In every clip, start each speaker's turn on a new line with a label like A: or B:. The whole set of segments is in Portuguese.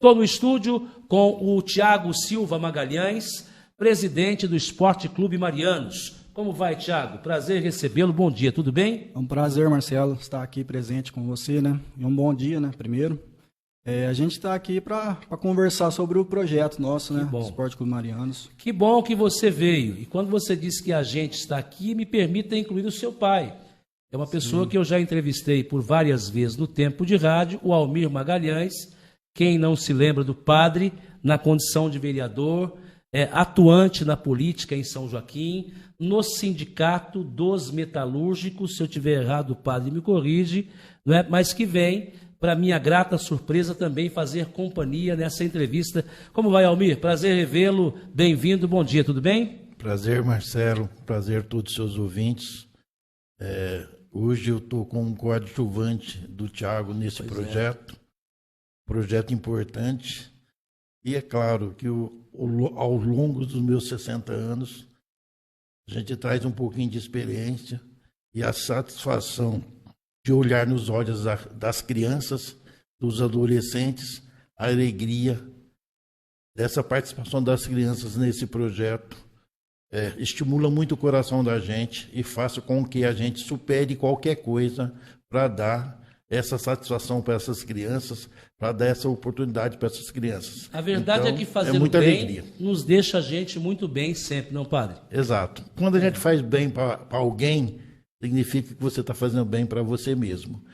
A: Estou no estúdio com o Thiago Silva Magalhães, presidente do Esporte Clube Marianos. Como vai, Thiago? Prazer recebê-lo. Bom dia, tudo bem?
B: É um prazer, Marcelo, estar aqui presente com você, né? E um bom dia, né? Primeiro. A gente está aqui para conversar sobre o projeto nosso, né? Esporte Clube Marianos.
A: Que bom que você veio. E quando você disse que a gente está aqui, me permita incluir o seu pai. É uma pessoa que eu já entrevistei por várias vezes no tempo de rádio, o Almir Magalhães. Quem não se lembra do padre, na condição de vereador, atuante na política em São Joaquim, no sindicato dos metalúrgicos, se eu tiver errado, o padre me corrige, não é? Mas que vem, para minha grata surpresa, também fazer companhia nessa entrevista. Como vai, Almir? Prazer revê-lo, bem-vindo, bom dia, tudo bem?
C: Prazer, Marcelo, prazer a todos os seus ouvintes. Hoje eu estou como coadjuvante do Thiago nesse projeto. Projeto importante, e é claro que ao longo dos meus 60 anos, a gente traz um pouquinho de experiência e a satisfação de olhar nos olhos das crianças, dos adolescentes, a alegria dessa participação das crianças nesse projeto. Estimula muito o coração da gente e faz com que a gente supere qualquer coisa para dar essa satisfação para essas crianças, para dar essa oportunidade para essas crianças.
A: A verdade
C: então,
A: é que fazer o bem alegria nos deixa a gente muito bem sempre, não, padre?
C: Exato. Quando a gente faz bem para alguém, significa que você está fazendo bem para você mesmo.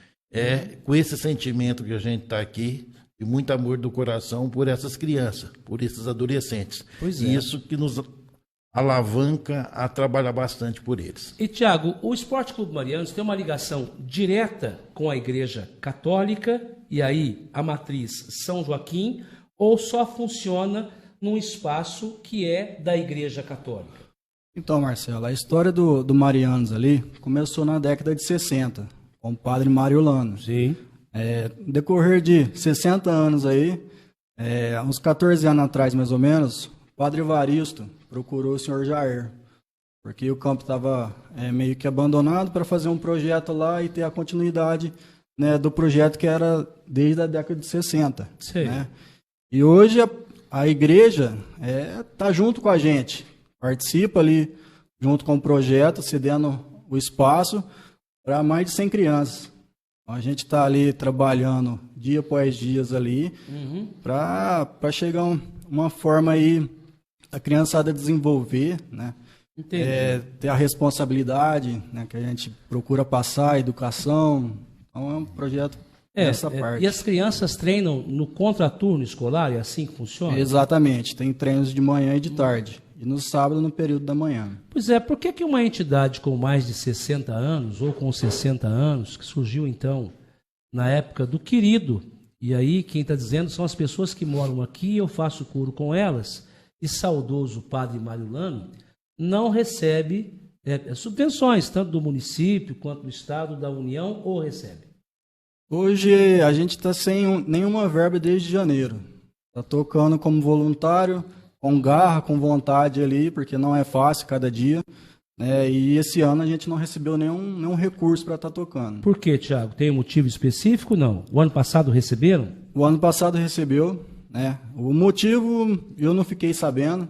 C: Com esse sentimento que a gente está aqui, e muito amor do coração por essas crianças, por esses adolescentes. E isso que nos alavanca a trabalhar bastante por eles.
A: E, Thiago, o Esporte Clube Marianos tem uma ligação direta com a Igreja Católica, e aí a matriz São Joaquim, ou só funciona num espaço que é da Igreja Católica?
B: Então, Marcelo, a história do Marianos ali começou na década de 60, com o padre Mário Lano.
A: Sim.
B: No decorrer de 60 anos aí, uns 14 anos atrás, mais ou menos, o padre Evaristo procurou o senhor Jair, porque o campo estava meio que abandonado para fazer um projeto lá e ter a continuidade, né, do projeto que era desde a década de 60. Né? E hoje a igreja está junto com a gente, participa ali junto com o projeto, cedendo o espaço para mais de 100 crianças. Então, a gente está ali trabalhando dia após dia ali para chegar uma forma aí a criançada desenvolver, né? Ter a responsabilidade, né, que a gente procura passar, a educação. Então é um projeto dessa parte.
A: E as crianças treinam no contraturno escolar, é assim que funciona?
B: Exatamente, tem treinos de manhã e de tarde, e no sábado no período da manhã.
A: Pois é, por que uma entidade com mais de 60 anos, ou com 60 anos, que surgiu então na época do querido, e aí quem está dizendo são as pessoas que moram aqui, eu faço coro com elas, e saudoso padre Mário Lano, não recebe subvenções, tanto do município quanto do Estado, da União, ou recebe?
B: Hoje a gente está sem nenhuma verba desde janeiro. Está tocando como voluntário, com garra, com vontade ali, porque não é fácil cada dia. E esse ano a gente não recebeu nenhum recurso para estar tocando.
A: Por quê, Thiago? Tem um motivo específico? Não. O ano passado receberam?
B: O ano passado recebeu. O motivo eu não fiquei sabendo,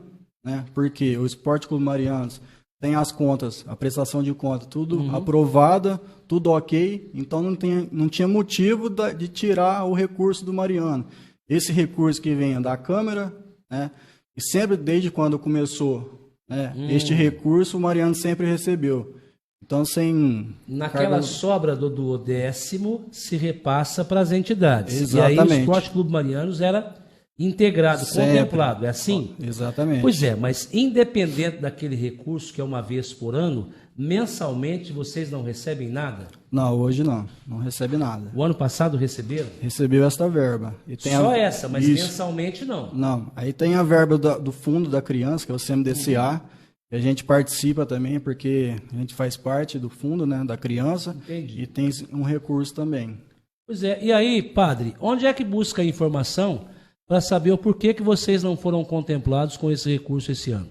B: porque o Esporte Clube Marianos tem as contas, a prestação de conta, tudo aprovada, tudo ok, então não tinha motivo de tirar o recurso do Mariano. Esse recurso que vem da Câmara, e sempre desde quando começou este recurso, o Mariano sempre recebeu. Então,
A: naquela sobra do 10º se repassa para as entidades.
B: Exatamente.
A: E aí o Esporte Clube Marianos era integrado, contemplado, é assim?
B: Exatamente.
A: Pois é, mas independente daquele recurso, que é uma vez por ano, mensalmente vocês não recebem nada?
B: Não, hoje não recebe nada.
A: O ano passado receberam?
B: Recebeu esta verba. E tem
A: essa, mas mensalmente não?
B: Não, aí tem a verba do fundo da criança, que é o CMDCA, e a gente participa também, porque a gente faz parte do fundo, da criança.
A: Entendi.
B: E tem um recurso também.
A: Pois é, e aí, padre, onde é que busca a informação para saber o porquê que vocês não foram contemplados com esse recurso esse ano?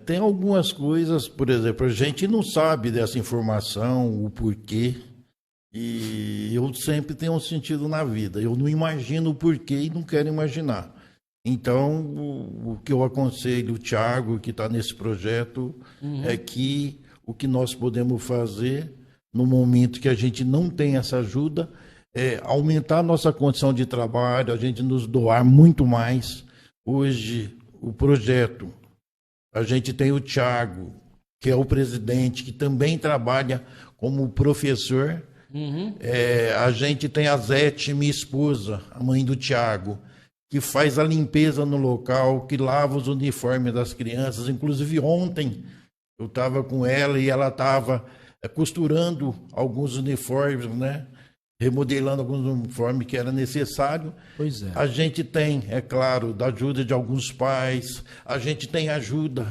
C: Tem algumas coisas, por exemplo, a gente não sabe dessa informação, o porquê. E eu sempre tenho um sentido na vida. Eu não imagino o porquê e não quero imaginar. Então, o que eu aconselho o Thiago, que está nesse projeto, é que o que nós podemos fazer no momento que a gente não tem essa ajuda é aumentar a nossa condição de trabalho, a gente nos doar muito mais. Hoje, o projeto, a gente tem o Thiago, que é o presidente, que também trabalha como professor. A gente tem a Zete, minha esposa, a mãe do Thiago, que faz a limpeza no local, que lava os uniformes das crianças. Inclusive ontem eu estava com ela e ela estava costurando alguns uniformes, né? Remodelando alguns uniformes que era necessário.
A: Pois é.
C: A gente tem, é claro, da ajuda de alguns pais, a gente tem ajuda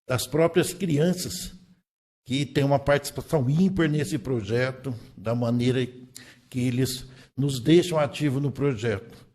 C: das próprias crianças, que tem uma participação ímpar nesse projeto, da maneira que eles nos deixam ativos no projeto.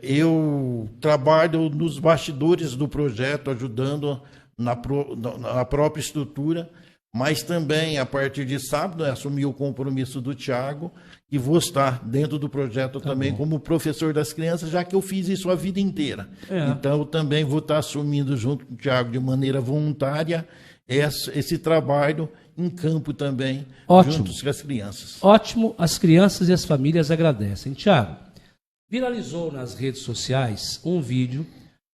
C: Eu trabalho nos bastidores do projeto, ajudando na própria estrutura, mas também, a partir de sábado, assumi o compromisso do Thiago e vou estar dentro do projeto também como professor das crianças, já que eu fiz isso a vida inteira. Então, eu também vou estar assumindo junto com o Thiago, de maneira voluntária, esse trabalho em campo também, juntos com as crianças.
A: Ótimo, as crianças e as famílias agradecem. Thiago, viralizou nas redes sociais um vídeo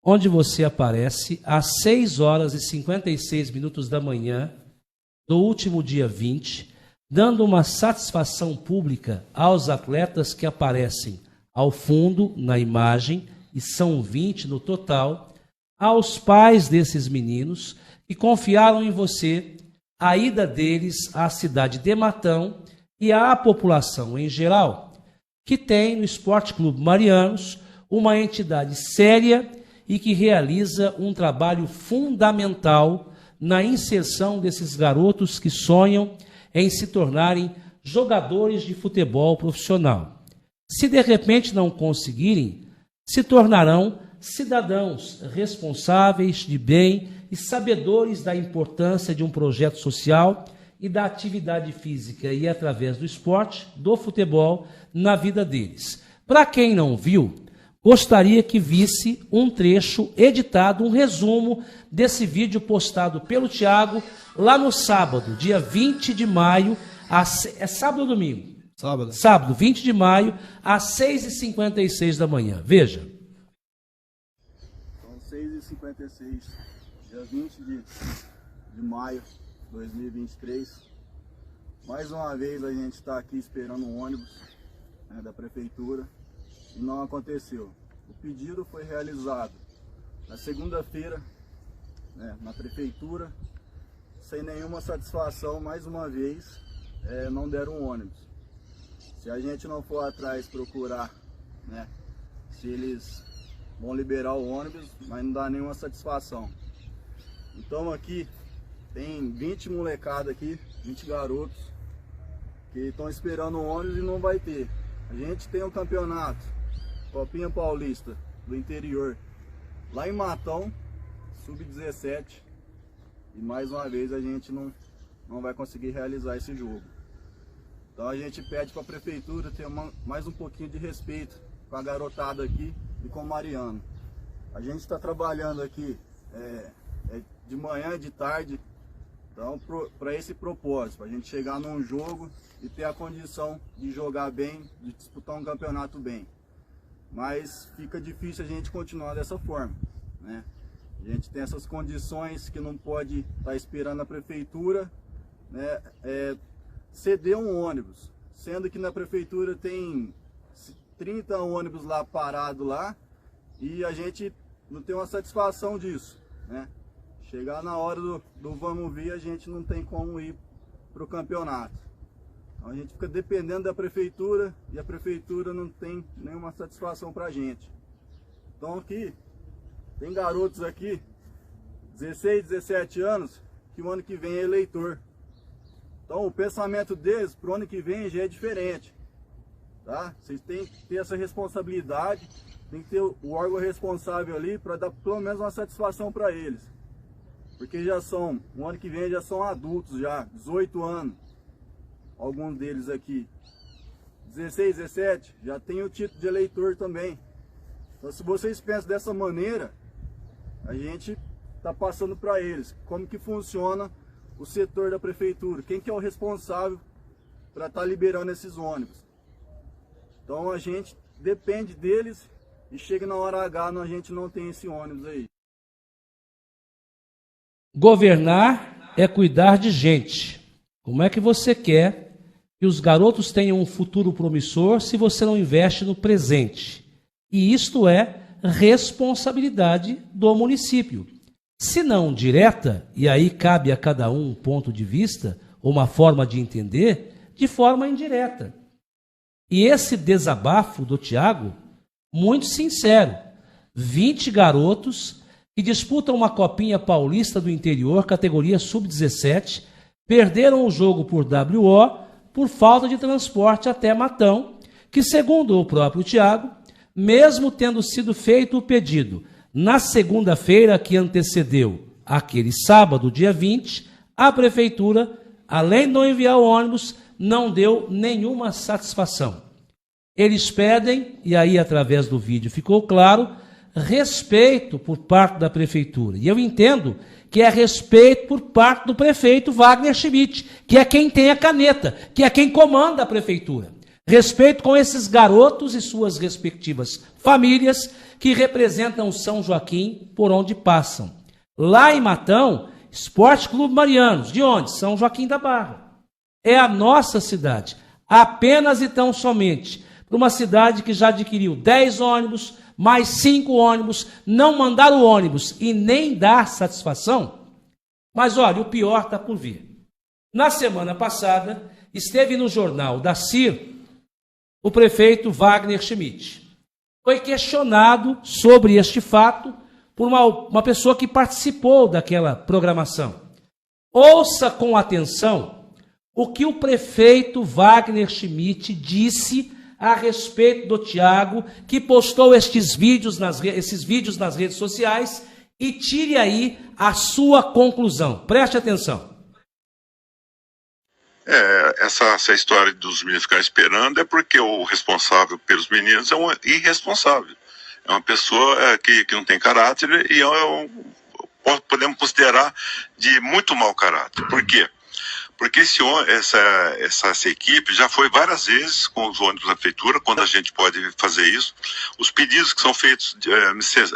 A: onde você aparece às 6 horas e 56 minutos da manhã do último dia 20, dando uma satisfação pública aos atletas que aparecem ao fundo na imagem, e são 20 no total, aos pais desses meninos que confiaram em você a ida deles à cidade de Matão e à população em geral, que tem no Esporte Clube Marianos uma entidade séria e que realiza um trabalho fundamental na inserção desses garotos que sonham em se tornarem jogadores de futebol profissional. Se de repente não conseguirem, se tornarão cidadãos responsáveis de bem e sabedores da importância de um projeto social e da atividade física e através do esporte, do futebol, na vida deles. Para quem não viu, gostaria que visse um trecho editado, um resumo desse vídeo postado pelo Thiago lá no sábado, dia 20 de maio, é sábado ou domingo?
B: Sábado.
A: Sábado, 20 de maio, às 6h56 da manhã. Veja.
D: São 6h56, dia 20 de maio de 2023. Mais uma vez a gente está aqui esperando um ônibus, né, da prefeitura. E não aconteceu. O pedido foi realizado na segunda-feira, né, na prefeitura, sem nenhuma satisfação. Mais uma vez, não deram um ônibus. Se a gente não for atrás procurar, né, se eles vão liberar o ônibus, mas não dá nenhuma satisfação. Então aqui tem 20 molecada aqui, 20 garotos que estão esperando o ônibus e não vai ter. A gente tem um campeonato, Copinha Paulista do interior, lá em Matão, sub-17, e mais uma vez a gente não vai conseguir realizar esse jogo. Então a gente pede para a prefeitura ter mais um pouquinho de respeito com a garotada aqui e com o Mariano. A gente está trabalhando aqui de manhã e de tarde, então para esse propósito, para a gente chegar num jogo e ter a condição de jogar bem, de disputar um campeonato bem. Mas fica difícil a gente continuar dessa forma, né? A gente tem essas condições que não pode estar esperando a prefeitura, né, ceder um ônibus, sendo que na prefeitura tem 30 ônibus lá parados lá e a gente não tem uma satisfação disso, né? Chegar na hora do vamos ver, a gente não tem como ir para o campeonato. Então a gente fica dependendo da prefeitura e a prefeitura não tem nenhuma satisfação para a gente. Então aqui, tem garotos aqui, 16, 17 anos, que o ano que vem é eleitor. Então o pensamento deles para o ano que vem já é diferente. Tá? Vocês têm que ter essa responsabilidade, tem que ter o órgão responsável ali para dar pelo menos uma satisfação para eles. Porque o ano que vem já são adultos, já 18 anos. alguns deles aqui, 16, 17, já tem o título de eleitor também. Então, se vocês pensam dessa maneira, a gente está passando para eles como que funciona o setor da prefeitura, quem que é o responsável para estar liberando esses ônibus. Então a gente depende deles e chega na hora H, a gente não tem esse ônibus aí.
A: Governar é cuidar de gente. Como é que você quer que os garotos tenham um futuro promissor se você não investe no presente? E isto é responsabilidade do município. Se não direta, e aí cabe a cada um ponto de vista, ou uma forma de entender, de forma indireta. E esse desabafo do Thiago, muito sincero, 20 garotos que disputam uma copinha paulista do interior, categoria sub-17, perderam o jogo por WO por falta de transporte até Matão, que segundo o próprio Thiago, mesmo tendo sido feito o pedido na segunda-feira que antecedeu aquele sábado, dia 20, a prefeitura, além de não enviar o ônibus, não deu nenhuma satisfação. Eles pedem, e aí através do vídeo ficou claro, respeito por parte da prefeitura. E eu entendo que é respeito por parte do prefeito Wagner Schmidt, que é quem tem a caneta, que é quem comanda a prefeitura. Respeito com esses garotos e suas respectivas famílias que representam São Joaquim por onde passam. Lá em Matão, Esporte Clube Marianos, de onde? São Joaquim da Barra. É a nossa cidade. Apenas e tão somente para uma cidade que já adquiriu 10 ônibus, mais 5 ônibus, não mandar o ônibus e nem dar satisfação. Mas olha, o pior está por vir. Na semana passada, esteve no jornal da CIR o prefeito Wagner Schmidt. Foi questionado sobre este fato por uma pessoa que participou daquela programação. Ouça com atenção o que o prefeito Wagner Schmidt disse a respeito do Thiago, que postou esses vídeos nas redes sociais, e tire aí a sua conclusão. Preste atenção.
E: Essa história dos meninos ficarem esperando é porque o responsável pelos meninos é um irresponsável. É uma pessoa que não tem caráter e podemos considerar de muito mau caráter. Por quê? Porque essa equipe já foi várias vezes com os ônibus da prefeitura, quando a gente pode fazer isso. Os pedidos que são feitos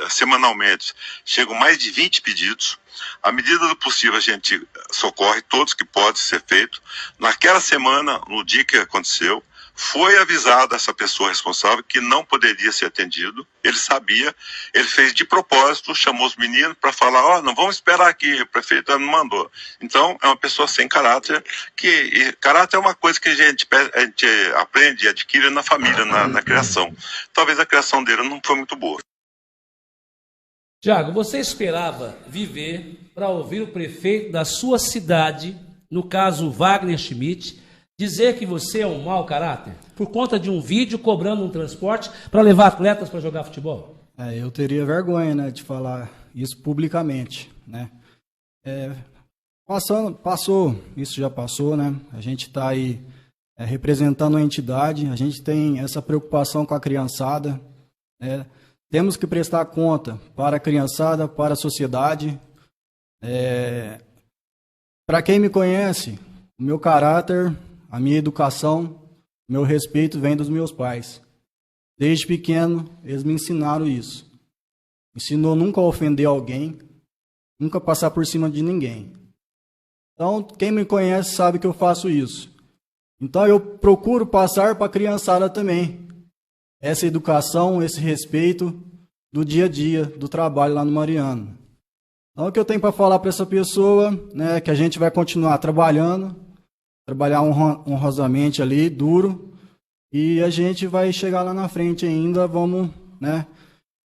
E: semanalmente, chegam mais de 20 pedidos. À medida do possível, a gente socorre todos que pode ser feito. Naquela semana, no dia que aconteceu, foi avisada essa pessoa responsável que não poderia ser atendido. Ele sabia, ele fez de propósito, chamou os meninos para falar, não vamos esperar aqui, o prefeito não mandou. Então, é uma pessoa sem caráter, e caráter é uma coisa que a gente aprende e adquire na família, na criação. Talvez a criação dele não foi muito boa.
A: Tiago, você esperava viver para ouvir o prefeito da sua cidade, no caso Wagner Schmidt, dizer que você é um mau caráter por conta de um vídeo cobrando um transporte para levar atletas para jogar futebol?
B: Eu teria vergonha, né, de falar isso publicamente, né? Passou, isso já passou, né? A gente está aí representando a entidade, a gente tem essa preocupação com a criançada, né? Temos que prestar conta para a criançada, para a sociedade. Para quem me conhece, o meu caráter, a minha educação, meu respeito vem dos meus pais. Desde pequeno, eles me ensinaram isso. Ensinou nunca a ofender alguém, nunca passar por cima de ninguém. Então, quem me conhece sabe que eu faço isso. Então, eu procuro passar para a criançada também essa educação, esse respeito do dia a dia, do trabalho lá no Mariano. Então, o que eu tenho para falar para essa pessoa, né, que a gente vai continuar trabalhar honrosamente ali, duro, e a gente vai chegar lá na frente ainda, vamos, né,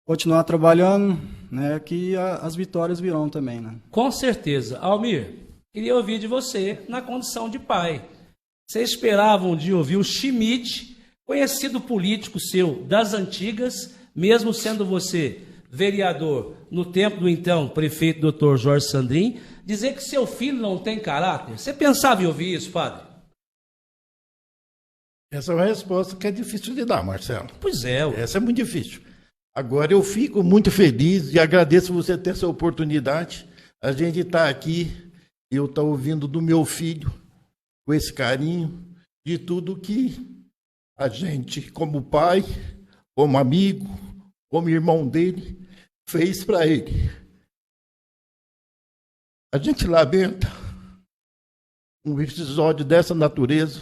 B: continuar trabalhando, né, que as vitórias virão também, né?
A: Com certeza. Almir, queria ouvir de você na condição de pai. Você esperava um dia ouvir o Schmidt, conhecido político seu das antigas, mesmo sendo você vereador no tempo do então prefeito Dr. Jorge Sandrin, dizer que seu filho não tem caráter? Você pensava em ouvir isso, padre?
C: Essa é uma resposta que é difícil de dar, Marcelo.
A: Pois é.
C: Essa é muito difícil. Agora, eu fico muito feliz e agradeço você ter essa oportunidade. A gente está aqui, eu estou ouvindo do meu filho, com esse carinho, de tudo que a gente, como pai, como amigo, como irmão dele, fez para ele. A gente lamenta um episódio dessa natureza,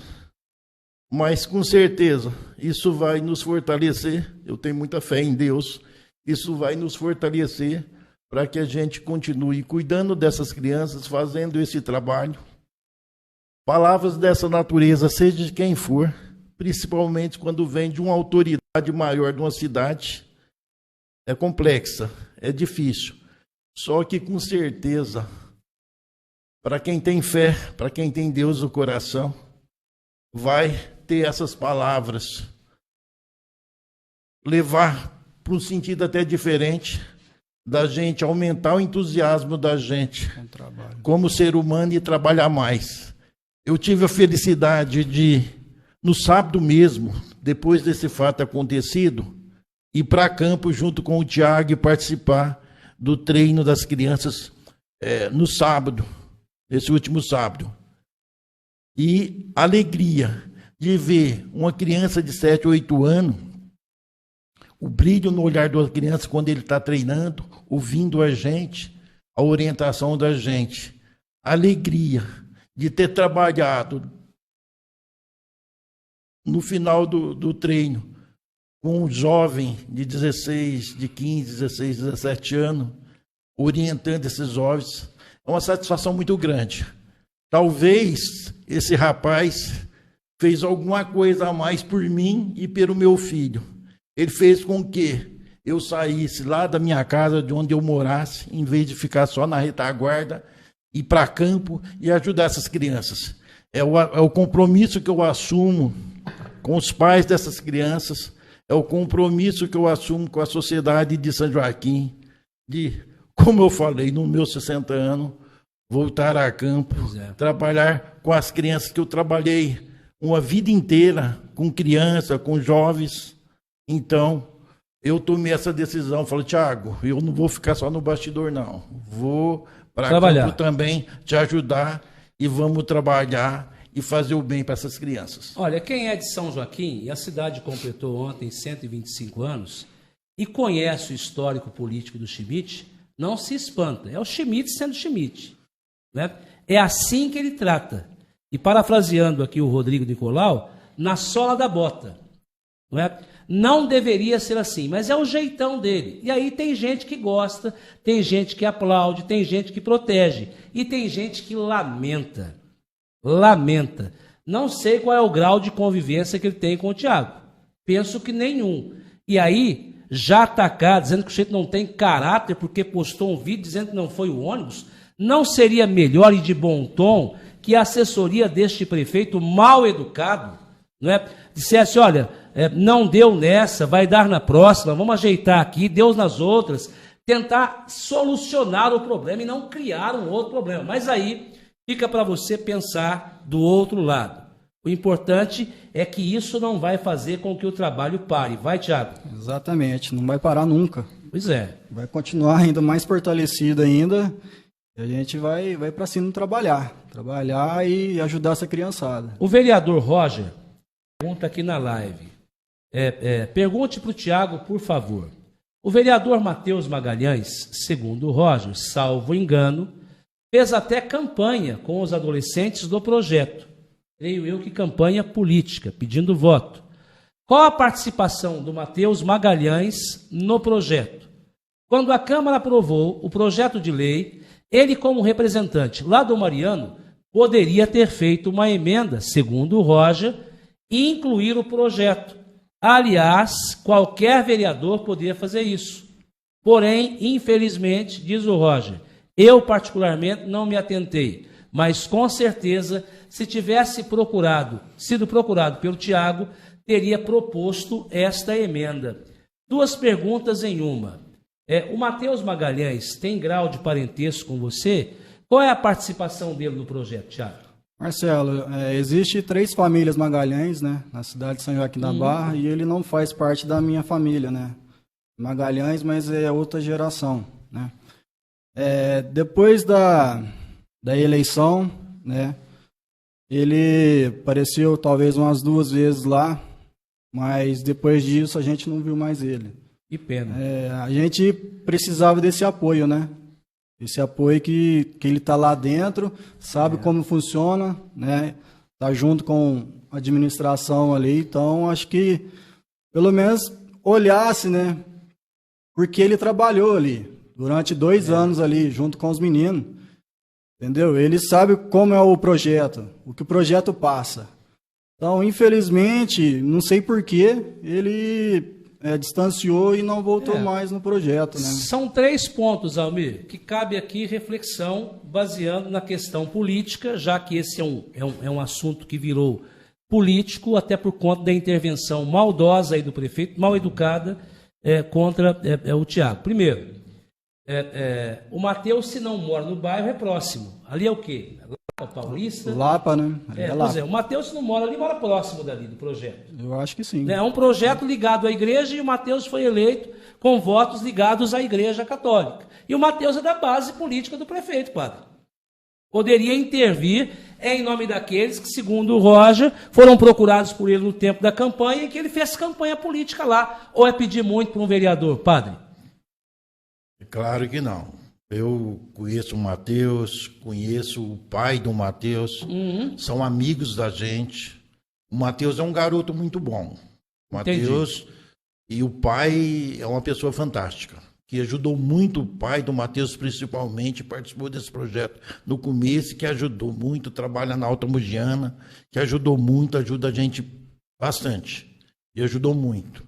C: mas com certeza isso vai nos fortalecer. Eu tenho muita fé em Deus. Isso vai nos fortalecer para que a gente continue cuidando dessas crianças, fazendo esse trabalho. Palavras dessa natureza, seja de quem for, principalmente quando vem de uma autoridade maior de uma cidade, é complexa, é difícil. Só que com certeza, para quem tem fé, para quem tem Deus no coração, vai ter essas palavras, levar para um sentido até diferente, da gente aumentar o entusiasmo da gente como ser humano e trabalhar mais. Eu tive a felicidade de, no sábado mesmo, depois desse fato acontecido, ir para campo junto com o Tiago e participar do treino das crianças no sábado, nesse último sábado. E a alegria de ver uma criança de 7, 8 anos, o brilho no olhar da criança quando ele está treinando, ouvindo a gente, a orientação da gente, a alegria de ter trabalhado no final do treino com um jovem de 16, de 15, 16, 17 anos, orientando esses jovens, é uma satisfação muito grande. Talvez esse rapaz fez alguma coisa a mais por mim e pelo meu filho. Ele fez com que eu saísse lá da minha casa, de onde eu morasse, em vez de ficar só na retaguarda, ir para campo e ajudar essas crianças. É o compromisso que eu assumo com os pais dessas crianças, é o compromisso que eu assumo com a sociedade de São Joaquim, de, como eu falei, nos meus 60 anos, voltar a campo, trabalhar com as crianças que eu trabalhei uma vida inteira, com criança, com jovens. Então, eu tomei essa decisão, falei, Tiago, eu não vou ficar só no bastidor, não. Vou para campo também te ajudar e vamos trabalhar e fazer o bem para essas crianças.
A: Olha, quem é de São Joaquim, e a cidade completou ontem 125 anos, e conhece o histórico político do Schmidt, não se espanta. É o Schmidt sendo Schmidt. Né? É assim que ele trata. E parafraseando aqui o Rodrigo Nicolau, na sola da bota. Não é? Não deveria ser assim, mas é o jeitão dele. E aí tem gente que gosta, tem gente que aplaude, tem gente que protege e tem gente que lamenta. Lamenta. Não sei qual é o grau de convivência que ele tem com o Tiago. Penso que nenhum. E aí, já atacar, dizendo que o sujeito não tem caráter porque postou um vídeo dizendo que não foi o ônibus, não seria melhor e de bom tom que a assessoria deste prefeito mal educado, não é, dissesse, olha, não deu nessa, vai dar na próxima, vamos ajeitar aqui, Deus nas outras, tentar solucionar o problema e não criar um outro problema. Mas aí fica para você pensar do outro lado. O importante é que isso não vai fazer com que o trabalho pare. Vai, Tiago?
B: Exatamente, não vai parar nunca.
A: Pois é.
B: Vai continuar ainda mais fortalecido ainda. E a gente vai para cima trabalhar e ajudar essa criançada. O
A: vereador Roger pergunta aqui na live. Pergunte para o Tiago, por favor. O vereador Matheus Magalhães, segundo o Roger, salvo engano, fez até campanha com os adolescentes do projeto. Creio eu que campanha política, pedindo voto. Qual a participação do Matheus Magalhães no projeto? Quando a Câmara aprovou o projeto de lei, ele, como representante lá do Mariano, poderia ter feito uma emenda, segundo o Roger, e incluir o projeto. Aliás, qualquer vereador poderia fazer isso. Porém, infelizmente, diz o Roger, eu particularmente não me atentei, mas com certeza, se tivesse sido procurado pelo Tiago, teria proposto esta emenda. Duas perguntas em uma. O Matheus Magalhães tem grau de parentesco com você? Qual é a participação dele no projeto, Tiago?
B: Marcelo, existe 3 famílias Magalhães, né, na cidade de São Joaquim da Barra, e ele não faz parte da minha família, né? Magalhães, mas é outra geração, né? Depois da eleição, né, ele apareceu talvez umas 2 vezes lá, mas depois disso a gente não viu mais ele.
A: Que pena.
B: A gente precisava desse apoio, né? Esse apoio que ele está lá dentro, sabe como funciona, né? Tá junto com a administração ali, então acho que pelo menos olhasse, né? Porque ele trabalhou ali durante 2 anos ali junto com os meninos, entendeu? Ele sabe como é o projeto, o que o projeto passa. Então, infelizmente, não sei porquê, ele distanciou e não voltou mais no projeto, né?
A: São 3 pontos, Almir, que cabe aqui reflexão baseando na questão política, já que esse é um assunto que virou político, até por conta da intervenção maldosa aí do prefeito, mal educada, contra o Tiago. Primeiro, o Matheus, se não mora no bairro, é próximo. Ali é o quê? Lapa Paulista?
B: Lapa, né?
A: Pois é, o Matheus, se não mora ali, mora próximo dali do projeto.
B: Eu acho que sim.
A: É um projeto ligado à igreja e o Matheus foi eleito com votos ligados à igreja católica. E o Matheus é da base política do prefeito, padre. Poderia intervir em nome daqueles que, segundo o Roger, foram procurados por ele no tempo da campanha e que ele fez campanha política lá. Ou é pedir muito para um vereador, padre?
C: Claro que não. Eu conheço o Matheus, conheço o pai do Matheus, são amigos da gente. O Matheus é um garoto muito bom. O Matheus e o pai é uma pessoa fantástica, que ajudou muito o pai do Matheus, principalmente, participou desse projeto no começo, que ajudou muito, trabalha na Alta Mogiana, que ajudou muito, ajuda a gente bastante, e ajudou muito.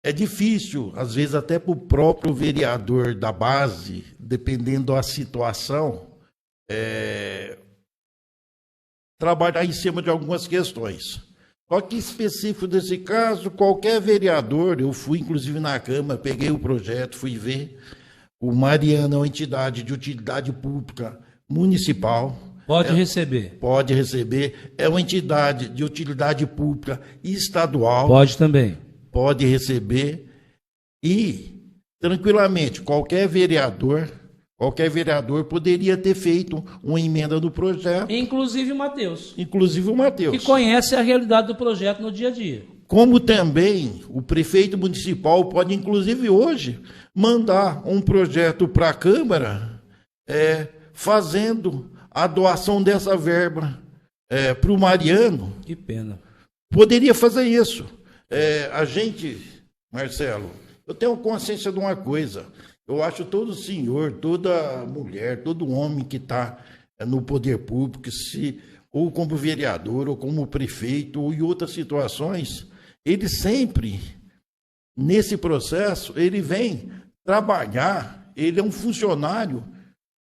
C: É difícil, às vezes, até para o próprio vereador da base, dependendo da situação, trabalhar em cima de algumas questões. Só que, específico desse caso, qualquer vereador, eu fui, inclusive, na Câmara, peguei o projeto, fui ver. O Mariano é uma entidade de utilidade pública municipal.
A: Pode receber.
C: Pode receber. É uma entidade de utilidade pública estadual.
A: Pode também.
C: Pode receber e, tranquilamente, qualquer vereador poderia ter feito uma emenda no projeto.
A: Inclusive o Matheus.
C: Que
A: conhece a realidade do projeto no dia a dia.
C: Como também o prefeito municipal pode, inclusive hoje, mandar um projeto para a Câmara fazendo a doação dessa verba para o Mariano.
A: Que pena.
C: Poderia fazer isso. A gente, Marcelo, eu tenho consciência de uma coisa. Eu acho todo senhor, toda mulher, todo homem que está no poder público, ou como vereador, ou como prefeito, ou em outras situações, ele sempre, nesse processo, ele vem trabalhar, ele é um funcionário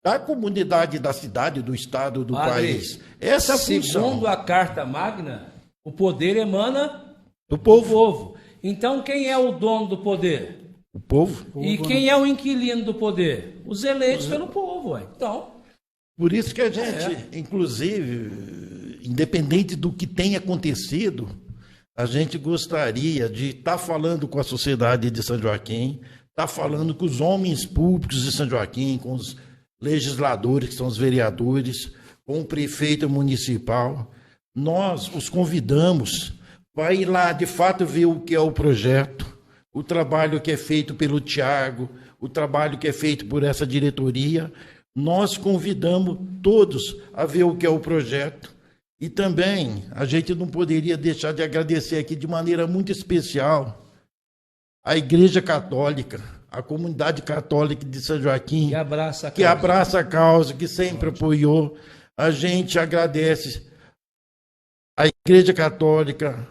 C: da comunidade, da cidade, do estado, do país. Essa é a função.
A: Segundo a Carta Magna, o poder emana
C: do povo.
A: Então, quem é o dono do poder?
C: O povo.
A: E quem é o inquilino do poder? Os eleitos pelo povo. Então,
C: por isso que a gente, inclusive, independente do que tenha acontecido, a gente gostaria de estar falando com a sociedade de São Joaquim, estar falando com os homens públicos de São Joaquim, com os legisladores, que são os vereadores, com o prefeito municipal. Nós os convidamos para ir lá, de fato, ver o que é o projeto, o trabalho que é feito pelo Tiago, o trabalho que é feito por essa diretoria. Nós convidamos todos a ver o que é o projeto. E também a gente não poderia deixar de agradecer aqui de maneira muito especial a Igreja Católica, a comunidade católica de São Joaquim, que abraça a causa, que sempre apoiou. A gente agradece a Igreja Católica,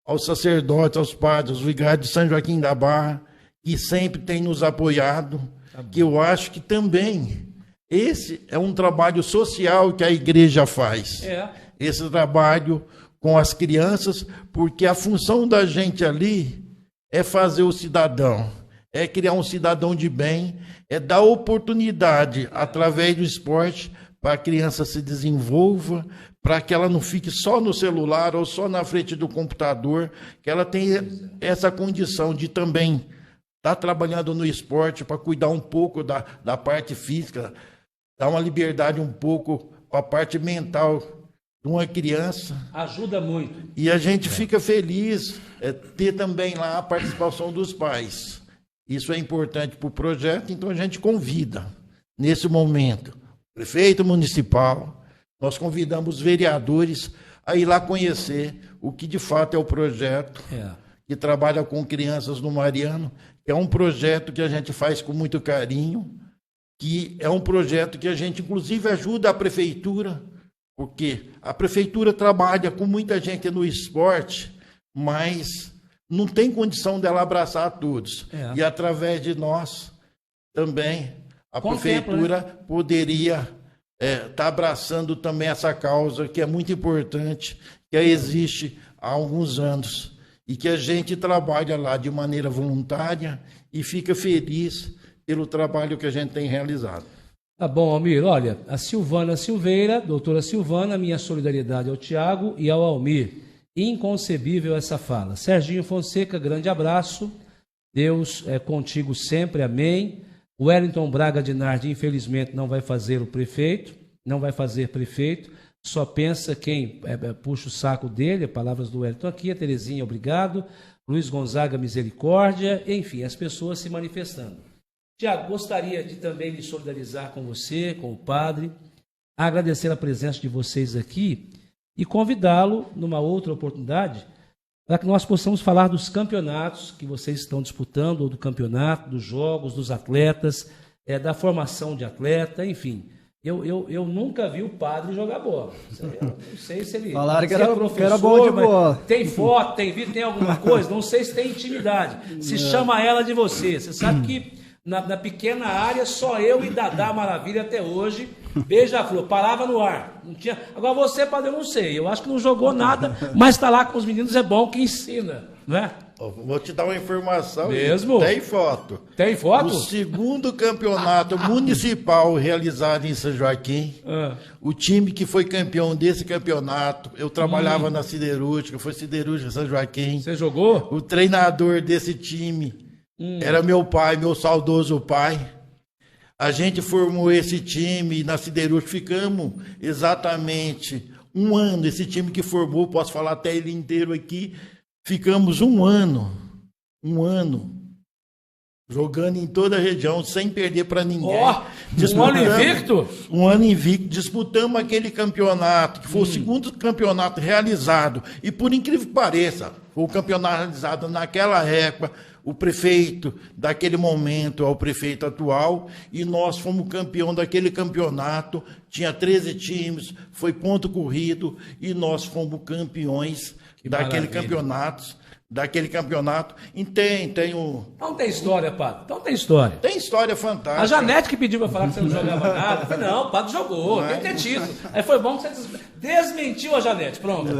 C: aos sacerdotes, aos padres, aos vigários de São Joaquim da Barra, que sempre tem nos apoiado, que eu acho que também esse é um trabalho social que a igreja faz. Esse trabalho com as crianças, porque a função da gente ali é fazer o cidadão, é criar um cidadão de bem, é dar oportunidade, através do esporte, para a criança se desenvolva, para que ela não fique só no celular ou só na frente do computador, que ela tenha essa condição de também estar trabalhando no esporte para cuidar um pouco da parte física, dar uma liberdade um pouco para a parte mental de uma criança.
A: Ajuda muito.
C: E a gente fica feliz ter também lá a participação dos pais. Isso é importante para o projeto, então a gente convida, nesse momento, o prefeito municipal, nós convidamos os vereadores a ir lá conhecer o que de fato é o projeto que trabalha com crianças no Mariano, que é um projeto que a gente faz com muito carinho, que é um projeto que a gente, inclusive, ajuda a prefeitura, porque a prefeitura trabalha com muita gente no esporte, mas não tem condição dela abraçar a todos. E através de nós também a prefeitura poderia estar abraçando também essa causa que é muito importante, que existe há alguns anos e que a gente trabalha lá de maneira voluntária e fica feliz pelo trabalho que a gente tem realizado.
A: Tá bom, Almir. Olha, a Silvana Silveira, doutora Silvana, minha solidariedade ao Tiago e ao Almir. Inconcebível essa fala. Serginho Fonseca, grande abraço. Deus é contigo sempre, amém. Wellington Braga de Nardi, infelizmente, não vai fazer o prefeito, não vai fazer prefeito. Só pensa quem puxa o saco dele, palavras do Wellington aqui, a Terezinha, obrigado. Luiz Gonzaga, misericórdia. Enfim, as pessoas se manifestando. Tiago, gostaria de também me solidarizar com você, com o padre, agradecer a presença de vocês aqui e convidá-lo, numa outra oportunidade, para que nós possamos falar dos campeonatos que vocês estão disputando, ou do campeonato, dos jogos, dos atletas, da formação de atleta, enfim. Eu nunca vi o padre jogar bola. Eu não sei se ele
B: falaram que
A: é professor,
B: era bom de bola.
A: Tem foto, tem vídeo, tem alguma coisa, não sei se tem intimidade. Se chama ela de você. Você sabe que na pequena área, só eu e Dadá Maravilha até hoje, beija-flor, parava no ar. Não tinha... Agora você, padre, eu não sei, eu acho que não jogou nada, mas está lá com os meninos, é bom que ensina, não é?
C: Vou te dar uma informação.
A: Mesmo?
C: Tem foto.
A: Tem foto?
C: O segundo campeonato municipal realizado em São Joaquim, o time que foi campeão desse campeonato, eu trabalhava na siderúrgica, foi siderúrgica São Joaquim.
A: Você jogou?
C: O treinador desse time era meu pai, meu saudoso pai. A gente formou esse time na siderúrgica, ficamos exatamente um ano. Esse time que formou, posso falar até ele inteiro aqui, ficamos um ano jogando em toda a região, sem perder para ninguém.
A: Um ano invicto?
C: Um ano invicto. Disputamos aquele campeonato, que foi o segundo campeonato realizado. E por incrível que pareça, foi o campeonato realizado naquela época, o prefeito daquele momento é o prefeito atual, e nós fomos campeão daquele campeonato, tinha 13 times, foi ponto corrido, e nós fomos campeões daquele campeonato. E tem o...
A: Não tem história, padre. Então tem história.
C: Tem história fantástica.
A: A Janete que pediu para falar que você não jogava nada. Eu falei, não, o padre jogou, tem que ter título. Aí foi bom que você desmentiu a Janete, pronto.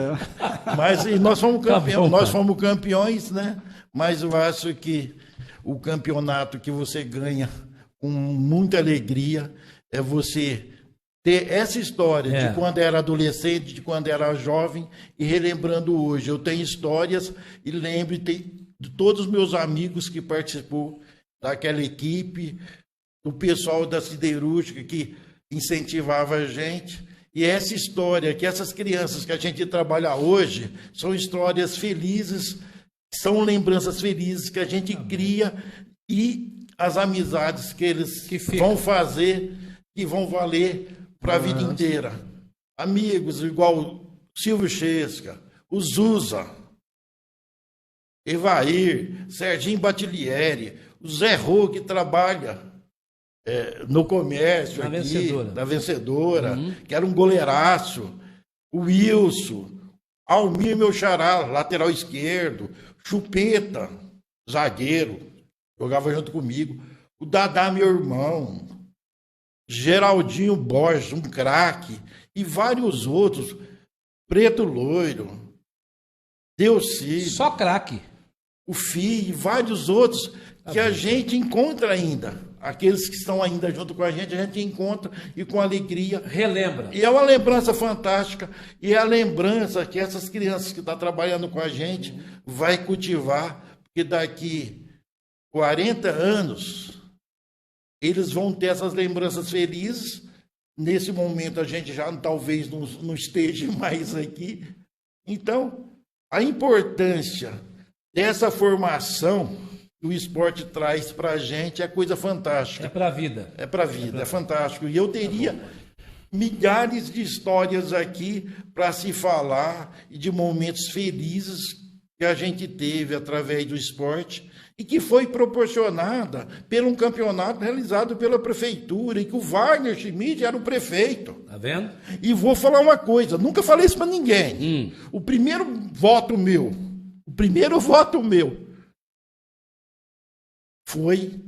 C: Mas e nós fomos campeões,
A: bom,
C: nós fomos campeões, né? Mas eu acho que o campeonato que você ganha com muita alegria é você ter essa história de quando era adolescente, de quando era jovem, e relembrando hoje. Eu tenho histórias e lembro de todos os meus amigos que participou daquela equipe, do pessoal da siderúrgica que incentivava a gente. E essa história, que essas crianças que a gente trabalha hoje, são histórias felizes, são lembranças felizes que a gente cria, e as amizades que eles vão fazer, que vão valer para a vida inteira. Amigos igual Silvio Chesca, o Zusa, Evair, Serginho Batilieri, o Zé Rô, que trabalha no comércio da Vencedora, que era um goleiraço, o Wilson, Almir, meu xará, lateral esquerdo, Chupeta, zagueiro, jogava junto comigo, o Dadá, meu irmão, Geraldinho Borges, um craque, e vários outros, Preto Loiro, Delci,
A: só craque,
C: o Fi, e vários outros que a gente encontra ainda aqueles que estão ainda junto com a gente encontra e com alegria.
A: Relembra.
C: E é uma lembrança fantástica, e é a lembrança que essas crianças que estão trabalhando com a gente vai cultivar, porque daqui 40 anos eles vão ter essas lembranças felizes. Nesse momento a gente já talvez não esteja mais aqui. Então, a importância dessa formação que o esporte traz para a gente é coisa fantástica.
A: É para a vida.
C: É para a vida, é fantástico. E eu teria milhares de histórias aqui para se falar e de momentos felizes que a gente teve através do esporte e que foi proporcionada por um campeonato realizado pela prefeitura e que o Wagner Schmidt era o prefeito.
A: Tá vendo?
C: E vou falar uma coisa, nunca falei isso para ninguém. O primeiro voto meu foi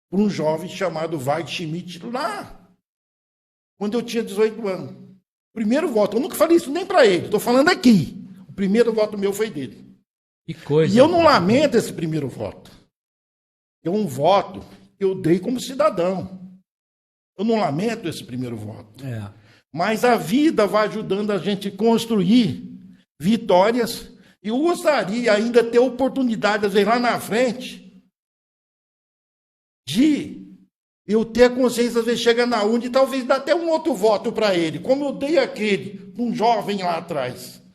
C: por um jovem chamado Wagner Schmidt, lá, quando eu tinha 18 anos. Primeiro voto, eu nunca falei isso nem para ele, estou falando aqui. O primeiro voto meu foi dele.
A: Que coisa.
C: E eu não lamento esse primeiro voto. É um voto que eu dei como cidadão. Eu não lamento esse primeiro voto.
A: É.
C: Mas a vida vai ajudando a gente a construir vitórias. E eu gostaria ainda ter oportunidade, às vezes, lá na frente, de eu ter a consciência, às vezes, chegar na urna e talvez dar até um outro voto para ele, como eu dei aquele, um jovem lá atrás.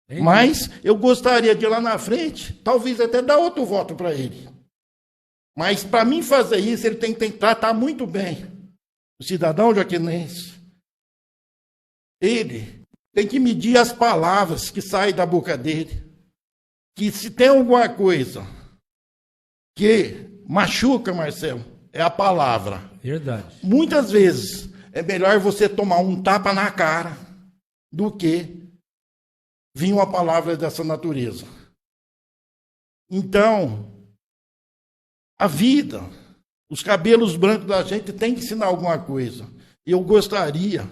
A: Entendi.
C: Mas eu gostaria de, lá na frente, talvez até dar outro voto para ele. Mas, para mim fazer isso, ele tem que tratar muito bem o cidadão jaquinense. Ele tem que medir as palavras que saem da boca dele. Que se tem alguma coisa que machuca, Marcelo, é a palavra.
A: Verdade.
C: Muitas vezes é melhor você tomar um tapa na cara do que vir uma palavra dessa natureza. Então, a vida, os cabelos brancos da gente tem que ensinar alguma coisa. E eu gostaria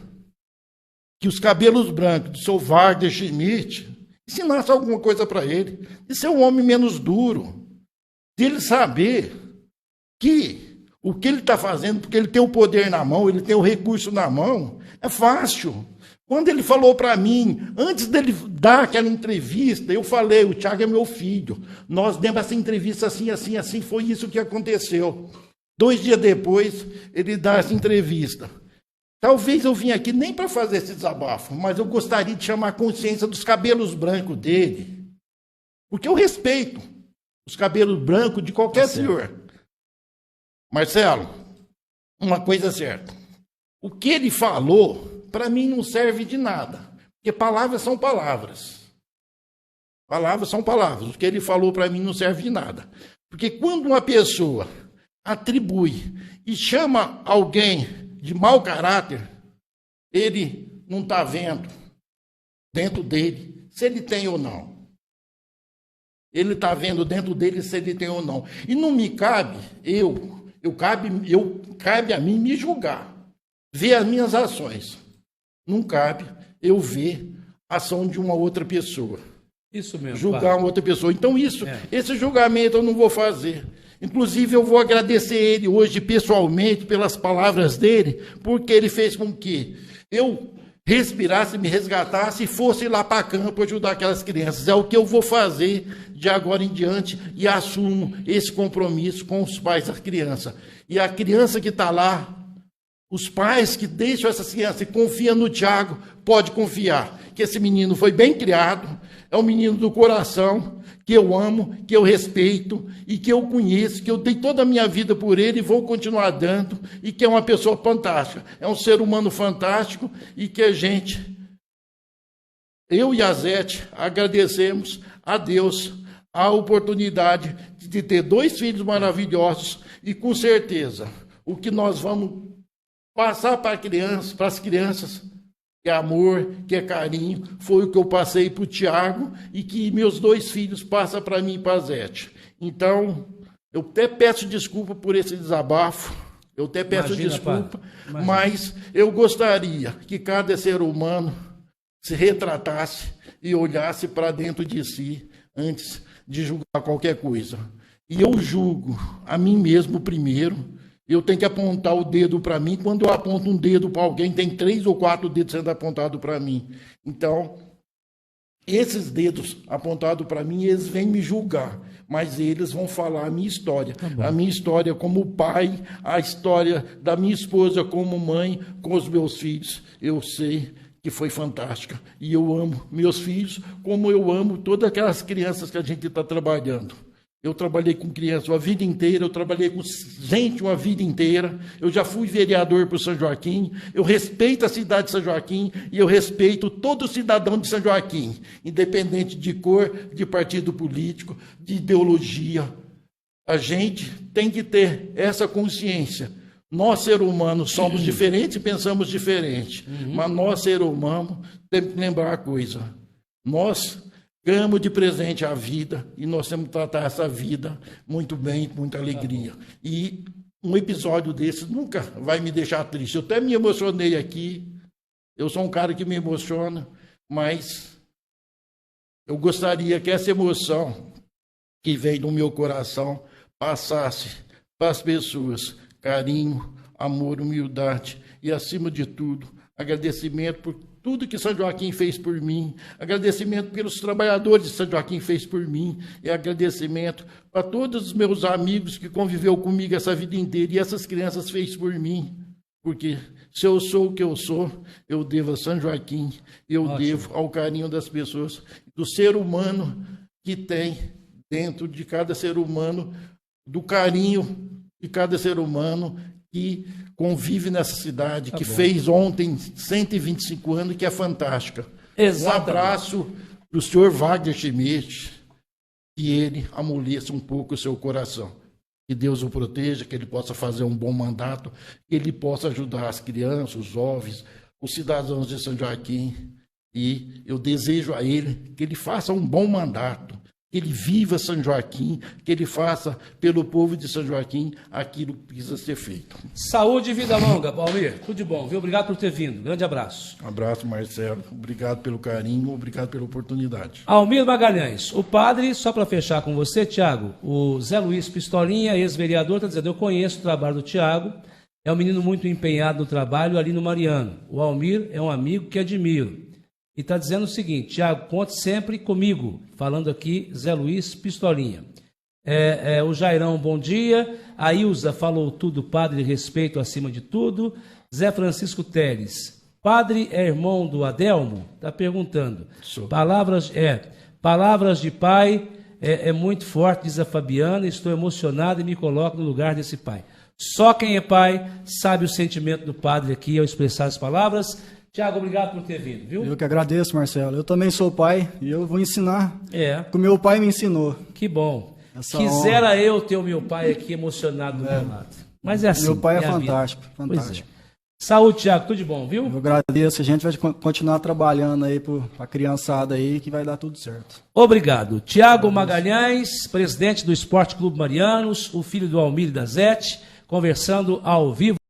C: que os cabelos brancos do seu Wagner Schmidt ensinasse alguma coisa para ele, de ser um homem menos duro, de ele saber que o que ele está fazendo, porque ele tem o poder na mão, ele tem o recurso na mão, é fácil. Quando ele falou para mim, antes dele dar aquela entrevista, eu falei, o Thiago é meu filho, nós demos essa entrevista assim, foi isso que aconteceu. 2 dias depois, ele dá essa entrevista. Talvez eu vim aqui nem para fazer esse desabafo, mas eu gostaria de chamar a consciência dos cabelos brancos dele, porque eu respeito os cabelos brancos de qualquer senhor. Marcelo, uma coisa é certa, o que ele falou, para mim não serve de nada, porque palavras são palavras. Palavras são palavras, o que ele falou para mim não serve de nada. Porque quando uma pessoa atribui e chama alguém de mau caráter, ele não está vendo dentro dele se ele tem ou não. Ele está vendo dentro dele se ele tem ou não. E não me cabe, cabe a mim me julgar, ver as minhas ações. Não cabe eu ver a ação de uma outra pessoa.
A: Isso mesmo.
C: Julgar uma outra pessoa. Então, esse julgamento eu não vou fazer. Inclusive, eu vou agradecer ele hoje pessoalmente pelas palavras dele, porque ele fez com que eu respirasse, me resgatasse e fosse lá para campo ajudar aquelas crianças. É o que eu vou fazer de agora em diante e assumo esse compromisso com os pais da criança. E a criança que está lá, os pais que deixam essas crianças e confiam no Thiago, pode confiar que esse menino foi bem criado, é um menino do coração, que eu amo, que eu respeito e que eu conheço, que eu dei toda a minha vida por ele e vou continuar dando, e que é uma pessoa fantástica, é um ser humano fantástico e que a gente, eu e a Zete, agradecemos a Deus a oportunidade de ter 2 filhos maravilhosos e com certeza o que nós vamos passar para as crianças, que é amor, que é carinho, foi o que eu passei para o Thiago e que meus 2 filhos passam para mim e para a Zete. Então, eu até peço desculpa por esse desabafo, mas eu gostaria que cada ser humano se retratasse e olhasse para dentro de si antes de julgar qualquer coisa. E eu julgo a mim mesmo primeiro, Eu tenho que apontar o dedo para mim. Quando eu aponto um dedo para alguém, tem 3 ou 4 dedos sendo apontados para mim. Então, esses dedos apontados para mim, eles vêm me julgar, mas eles vão falar a minha história. A minha história como pai, a história da minha esposa como mãe, com os meus filhos. Eu sei que foi fantástica. E eu amo meus filhos como eu amo todas aquelas crianças que a gente está trabalhando. Eu trabalhei com crianças a vida inteira, eu trabalhei com gente uma vida inteira, eu já fui vereador para o São Joaquim, eu respeito a cidade de São Joaquim e eu respeito todo cidadão de São Joaquim, independente de cor, de partido político, de ideologia. A gente tem que ter essa consciência. Nós, ser humanos, somos diferentes e pensamos diferente, mas nós, ser humanos, temos que lembrar uma coisa. Nós ganhamos de presente a vida e nós temos que tratar essa vida muito bem, com muita alegria. E um episódio desse nunca vai me deixar triste. Eu até me emocionei aqui, eu sou um cara que me emociona, mas eu gostaria que essa emoção que vem do meu coração passasse para as pessoas. Carinho, amor, humildade e, acima de tudo, agradecimento por tudo que São Joaquim fez por mim, agradecimento pelos trabalhadores que São Joaquim fez por mim, e agradecimento para todos os meus amigos que conviveu comigo essa vida inteira, e essas crianças fez por mim, porque se eu sou o que eu sou, eu devo a São Joaquim, eu devo ao carinho das pessoas, do ser humano que tem dentro de cada ser humano, do carinho de cada ser humano que convive nessa cidade, que fez ontem 125 anos, que é fantástica. Exatamente. Um abraço para o senhor Wagner Schmidt, que ele amoleça um pouco o seu coração. Que Deus o proteja, que ele possa fazer um bom mandato, que ele possa ajudar as crianças, os jovens, os cidadãos de São Joaquim. E eu desejo a ele que ele faça um bom mandato, que ele viva São Joaquim, que ele faça pelo povo de São Joaquim aquilo que precisa ser feito.
A: Saúde e vida longa, Almir. Tudo de bom, viu? Obrigado por ter vindo. Grande abraço.
C: Um abraço, Marcelo. Obrigado pelo carinho, obrigado pela oportunidade.
A: Almir Magalhães, o padre, só para fechar com você, Tiago, o Zé Luiz Pistolinha, ex-vereador, está dizendo, eu conheço o trabalho do Tiago, é um menino muito empenhado no trabalho ali no Mariano. O Almir é um amigo que admiro. E está dizendo o seguinte, Tiago, conte sempre comigo, falando aqui Zé Luiz Pistolinha. O Jairão, bom dia. A Ilza falou tudo, padre, respeito acima de tudo. Zé Francisco Teles, padre é irmão do Adelmo? Está perguntando. Palavras de pai é muito forte, diz a Fabiana, estou emocionado e me coloco no lugar desse pai. Só quem é pai sabe o sentimento do padre aqui ao expressar as palavras. Tiago, obrigado por ter vindo, viu?
B: Eu que agradeço, Marcelo. Eu também sou pai e eu vou ensinar o que o meu pai me ensinou.
A: Que bom. Quisera eu ter o meu pai aqui emocionado do meu lado. Mas é assim.
B: Meu pai é fantástico, fantástico.
A: Saúde, Tiago, tudo de bom, viu?
B: Eu agradeço. A gente vai continuar trabalhando aí para a criançada aí que vai dar tudo certo.
A: Obrigado. Tiago Magalhães, presidente do Esporte Clube Marianos, o filho do Almir e da Zete, conversando ao vivo.